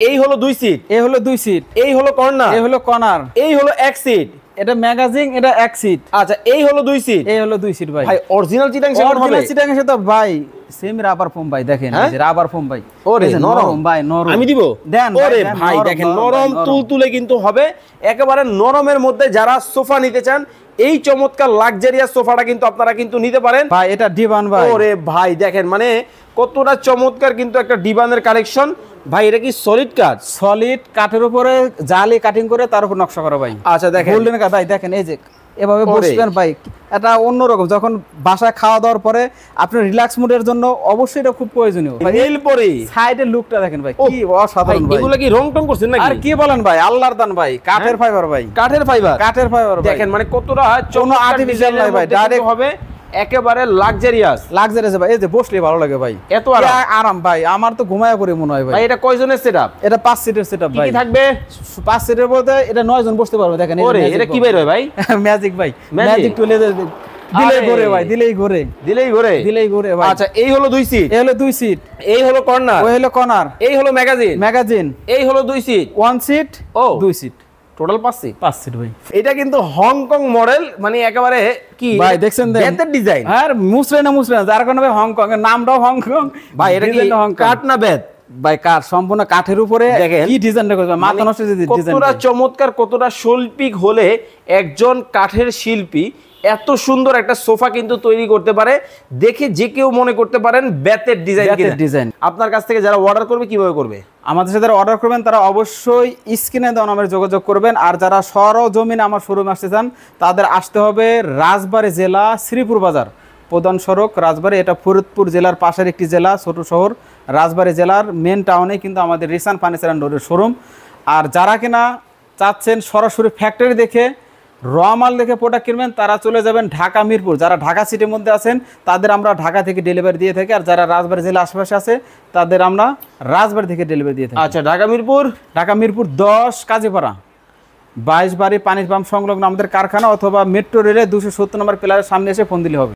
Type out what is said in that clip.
এই হলো 2 সিট, এই হলো 2 সিট, এই হলো কর্নার, এই হলো কর্নার, এই হলো 1 সিট, এটা ম্যাগাজিন, এটা 1 সিট। আচ্ছা এই হলো 2 সিট, এই হলো 2 সিট ভাই। ভাই অরিজিনাল চিটাং সেগুন হবে? অরিজিনাল চিটাং এর সাথে ভাই সেম রাবার ফোম ভাই, দেখেন এই যে রাবার ফোম ভাই। ওরে নরম ভাই, নরম। আমি দিব দেন ওরে ভাই দেখেন নরম তুলতুলে কিন্তু হবে একেবারে নরমের মধ্যে। যারা সোফা নিতে চান এই চমৎকার লাক্সারিয়াস সোফাটা কিন্তু আপনারা কিন্তু নিতে পারেন ভাই। এটা ডিভান ভাই। ওরে ভাই দেখেন মানে কতটা চমৎকার কিন্তু একটা ডিভানের কালেকশন ভাই। এটা কি সলিড কাঠ? সলিড কাঠের উপরে জালি কাটিং করে তার উপর নকশা করা ভাই। আচ্ছা দেখেন গোল্ডেন কাঠ ভাই, দেখেন এই যে এভাবে বসবেন ভাই, এটা অন্যরকম। যখন বাসায় খাওয়া দাওয়ার পরে আপনি রিল্যাক্স মুডের জন্য অবশ্যই এটা খুব প্রয়োজনীয়। নীল পরি সাইডের লুকটা দেখেন ভাই, কি অসাধারণ ভাই। এগুলো কি রং টং করছেন নাকি? আর কি বলেন ভাই, আল্লাহর দান ভাই, কাঠের ফাইবার ভাই, কাঠের ফাইবার, কাঠের ফাইবার দেখেন মানে কতটা কোনো আর্টিফিশিয়াল নাই ভাই, ডাইরেক্ট হবে একেবারে লাক্সারিয়াস। লাক্সারিয়াস ভাই, এই যে বসলে ভালো লাগে ভাই, এত আরাম ভাই। আমার তো ঘুমায় পড়ে মনে হয় ভাই। ভাই এটা কয়জনের সেটআপ? এটা 5 সিটের সেটআপ ভাই। কি থাকবে? 5 সিটের বলতে এটা 9 জন বসতে পারবে। দেখেন ওরে এটা কি বের হয় ভাই? ম্যাজিক ভাই, ম্যাজিক টুলে দিলেই ঘুরে ভাই, দিলেই ঘুরে, দিলেই ঘুরে, দিলেই ঘুরে ভাই। আচ্ছা এই হলো 2 সিট, এই হলো 2 সিট, এই হলো কর্নার, ওই হলো কর্নার, এই হলো ম্যাগাজিন, ম্যাগাজিন, এই হলো 2 সিট, 1 সিট, ও 2 সিট, টোটাল 5 সিট। 5 সিট ভাই। এটা কিন্তু হংকং মডেল, মানে একেবারে কি ভাই দেখছেন বেতের ডিজাইন। আর মুসরে না যার কারণে ভাই হংকং এর নামটাও হংকং ভাই। এটা কি কাঠ না বেত? ভাই কাঠ, সম্পূর্ণ কাঠের উপরে। দেখেন কি ডিজাইনটা করেছে, মাথা নষ্ট ডিজাইন। কতটা চমৎকার, কতটা শৈল্পিক হলে একজন কাঠের শিল্পী এত সুন্দর একটা সোফা কিন্তু তৈরি করতে পারে। দেখে যে কেউ মনে করতে পারেন বেতের ডিজাইন। আপনার কাছ থেকে যারা অর্ডার করবে কিভাবে করবে? আমাদের সাথে অর্ডার করবেন তারা অবশ্যই স্ক্রিনে দেওয়া নাম্বারে যোগাযোগ করবেন। আর যারা সরজমিনে আমার শোরুমে আসতে চান তাদের আসতে হবে রাজবাড়ী জেলা, শ্রীপুর বাজার, প্রধান সড়ক রাজবাড়ী। এটা ফরিদপুর জেলার পাশের একটি জেলা, ছোট শহর। রাজবাড়ী জেলার মেন টাউনে কিন্তু আমাদের রিসান ফার্নিচার অ্যান্ড ডোরের শোরুম। আর যারা কিনা চাচ্ছেন সরাসরি ফ্যাক্টরি দেখে র মাল দেখে প্রোডাক্ট কিনবেন তারা চলে যাবেন ঢাকা মিরপুর। যারা ঢাকা সিটির মধ্যে আছেন তাদের আমরা ঢাকা থেকে ডেলিভারি দিয়ে থাকি। আর যারা রাজবাড়ী জেলা আশেপাশে আছে তাদের আমরা রাজবাড়ী থেকে ডেলিভারি দিয়ে থাকি। আচ্ছা ঢাকা মিরপুর 10 কাজীপাড়া 22 বাড়ি পানির পাম্প সংলগ্ন আমাদের কারখানা, অথবা মেট্রো রেলে 270 নম্বর পিলারের সামনে এসে ফোন দিলে হবে।